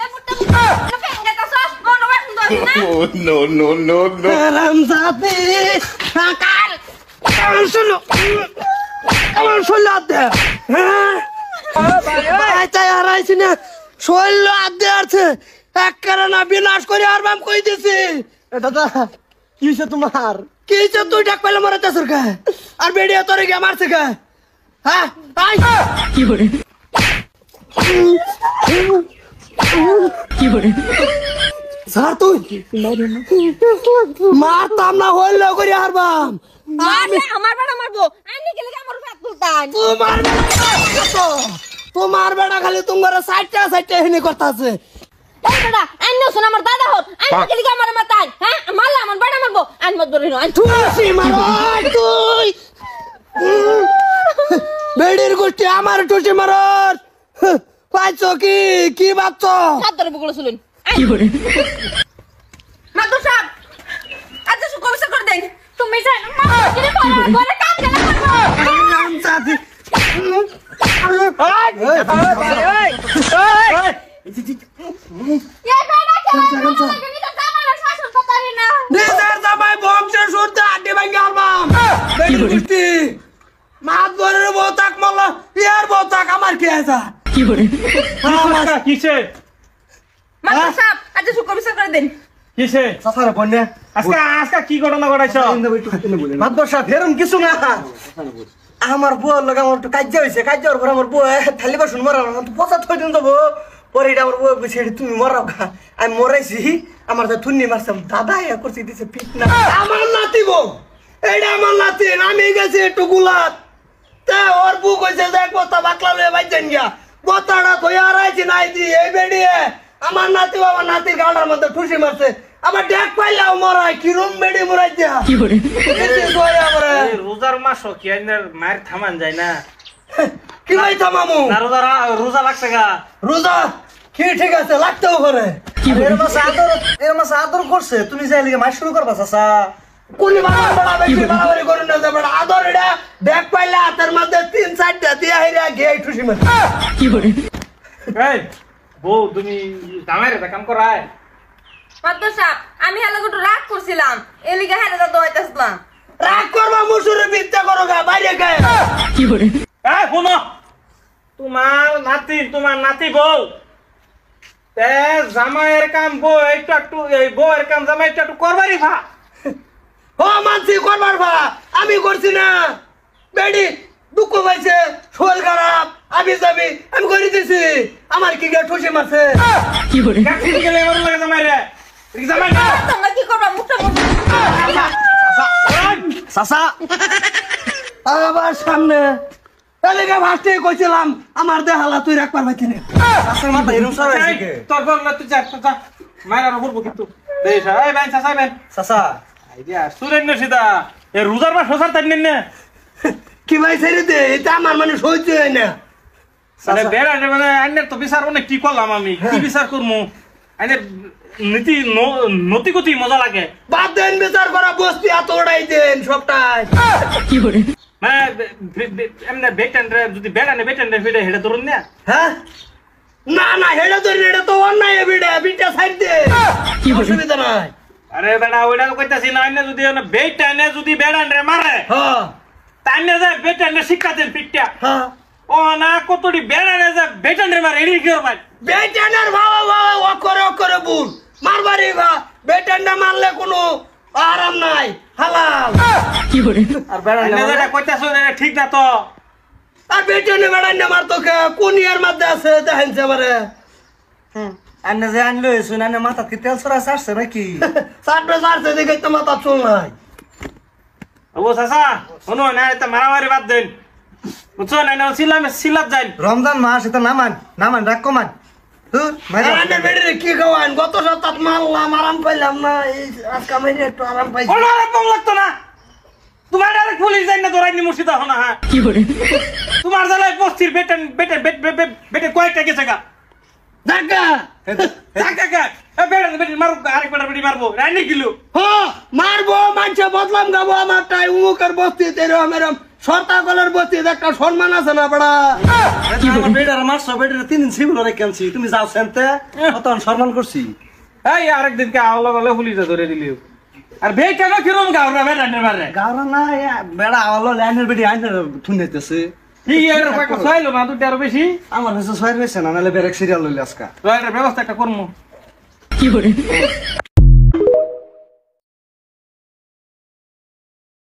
এই মুটটা মুটটা ফেঙ্গা তাছস মন ওয়া সুন্দর না No. রামজাতি কাল শুনো আমার শৈল দে ভাই তাই হারাইছি না শৈল দে আছে এক কারণে বিনাশ করে আর বাম কই দিছি দাদা কি হইছে তোমার কি হইছে তুই ডাক পাইলে মরে তাসর কা আর বেড়িয়া তোরে গিয়ে মারছে কা হ্যাঁ আই কি করে স্যার তুই মারতাম না হইল করে হারবাম মারলে আমার বেটা মারবো আইনি গেলে আমার পেট তুলতান তোমার বেড়া খালি তোমার সাইডটা হেনে করতেছে এই বেটা আইনো শোন আমার দাদা হত আইনি গেলে আমার মাতাই হ্যাঁ মারলে আমার বেটা মারবো আইন মত ধরে আইন তুই মারো তুই বেড়ির গোষ্ঠী আমার টুসি মারর পাইছো কি বাচ্চ হাত ধরে বগুলো শুনুন কি করে মাদু সাহেব আজ সু কবিসা করে দেন তুমি যাই না কিরে করে কাজ কেন করবো নাম সাথী এই বেটা কে নিতে জামাইরা শাসন করতারি না নিজের জামাই বংশের শুদ্ধ আড্ডি ভাঙ্গে হারবাম বেড়ির গোষ্ঠী মাত বরের বউতাক মাল্লা ইয়ার বউতাক আমার কি আছে কি করে কিসে মাদু সাহেব আজ সু কবিসা করে দেন কিসে সাসারে বন্যা আজকে কি ঘটনা ঘটাইছো মাদ্রাসা ফেরম কিছু না আমার বউ লগে আমার একটু কাজ হয়েছে কাজ হওয়ার পর আমার বউ থালি বাসন মরা পচা থই দিন দেবো পরে এটা আমার বউ বলছে তুমি মরাও খা আমি মরাইছি আমার তো থুন্নি মারছাম দাদা ইয়া করছি দিছে পিট না আমার নাতি বউ এটা আমার নাতি আমি গেছি একটু গুলাত তা ওর বউ কইছে দেখ বতা বাকলা লয়ে বাইছেন গিয়া বতাটা থই আরাইছি নাই দি এই বেড়িয়ে আমার নাতি বাবা নাতির গাড়ার মধ্যে ঠুসি মারছে আবার ডেক পাইলাও মরাই কিরম বেড়ি মরাই দিয়া কি করে রোজার মাস কি আইনার মায়ের থামান যায় না কি ভাই থামামু না রোজা লাগছে গা রোজা কি ঠিক আছে লাগতেও করে এর মাসে আদর করছে তুমি যাই লিগে মাস শুরু করবা চাচা কোনি বাড়া বেশি বাড়াবাড়ি করুন না যাবে আদর এটা ডেক পাইলা হাতের মধ্যে 3-4টা দিয়া হেরা গিয়ে ঠুসি মারছে কি করে এই বউ তুমি জামাইরে কাম করায় মাদু সাহেব আমি হেলা গুটু রাগ করছিলাম এলিগা হেলা দাদা হইতাছলাম রাগ করবা মুসুরে বিদ্যা করো গা বাইরে গায়ে কি করে এই শোনো তোমার নাতি বউ তে জামাইয়ের কাম বউ একটু এই বউয়ের কাম জামাই একটু করবারই ভা ও মানছি করবার ভা আমি করছি না বেডি দুঃখ পাইছে শরীর খারাপ আমি যাবি আমি করে দিছি আমার কি গা ঠুসি মারছে কি করে কাটি গেলে এবার লাগে জামাইরে জামাই না তোমরা কি করবা মুখটা চাচা আবার সামনে এলাকা ভাসতে কইছিলাম আমার দেহালা তুই রাখবার পাইতি না চাচার মাথা এরকম সরাইছে কে তোর বল না তুই যা মায়ের আর করবো কিন্তু দেখ এই ভাই চাচা ভাই চাচা আইডিয়া সুরেন না সিধা এ রোজার মাস হোসার তাই না কি ভাই ছেড়ে দে এটা আমার মানে সহ্য হয় না মানে বেড়া মানে আইনের তো বিচার অনেক কি করলাম আমি কি বিচার করবো আইনের নীতি নতিগতি মজা লাগে বাদ দেন বিচার করা বস্তি এত ওড়াই দেন সবটাই কি করে মানে এমনি বেটেন্ডে যদি বেড়ানে বেটেন্ডে ফিরে হেডে ধরুন না হ্যাঁ না হেডে ধরে এটা তো অন্যায় বিটা বিটা সাইড দে কি অসুবিধা নাই আরে বেড়া ওইটা তো কইতাছি না আইনে যদি বেটানে যদি বেড়ানে মারে হ্যাঁ তাইনে যায় বেটেন্ডে শিক্ষা দেন পিটটা হ্যাঁ ও না কতটি বেড়ানে যায় বেটেন্ডে মারে এড়ি কি করবাই বেটানের বাবা ও করে ভুল মারবারি বা বেটানটা মারলে কোনো আরাম নাই হালাল কি করে আর বেড়া আইনে যেটা কইতাছো এটা ঠিক না তো আর বেটানে বেড়ানে মারতো কে কোন ইয়ার মধ্যে আছে দেখেনছে আমারে আন্নে যে আনলো শুন আন্নে মাথা কি তেল সরা আসছে নাকি সাতবে সারছে দেখে তো মাথা চুল নাই ও চাচা শোনো না এটা মারামারি বাদ দেন বুঝছো না সিলাপ যাই রমজান মাস এটা নামান রাখ কমান আরে বেড়ে কি খাওয়ান গত সপ্তাহ মারলাম আরাম পাইলাম না এই আজকে আমি একটু আরাম পাইছি কোনো আরাম লাগতো না তোমার ডাইরেক্ট পুলিশ যাই না দৌড়াইনি মুর্শিদা হনা হ্যাঁ কি করে তোমার জ্বালায় বস্তির বেটে কয়েকটা গেছে গা দেখা দেখা বেড়ে মারো আরেক বেড়ি মারবো রাইনি কিলো মারবো মানুষে বদলাম গাবো আমার টাই উমুকের বস্তি এরম সরতাগলের বতি একটা সম্মান আছে না বড়া আমার বেটার মারছো বেটার 3 দিন সিভিল রেখেছি তুমি যাও সেনতে কত সম্মান করছি এই আরেকদিনকে আওলা গলে পুলিশে ধরে দিলিও আর বে কেন কিরম গাওরা বেটানের মারে গাওরা না বেড়া আলো লাইনের বেটি আইনের থুনাইতেছে ঠিক এর কয়েকটা ছয়লো না দুটো আরো বেশি আমার কাছে ছয় হয়েছে না নাহলে বেরেক সিরিয়াল লইলে আজকা রয়ের ব্যবস্থা একটা করবো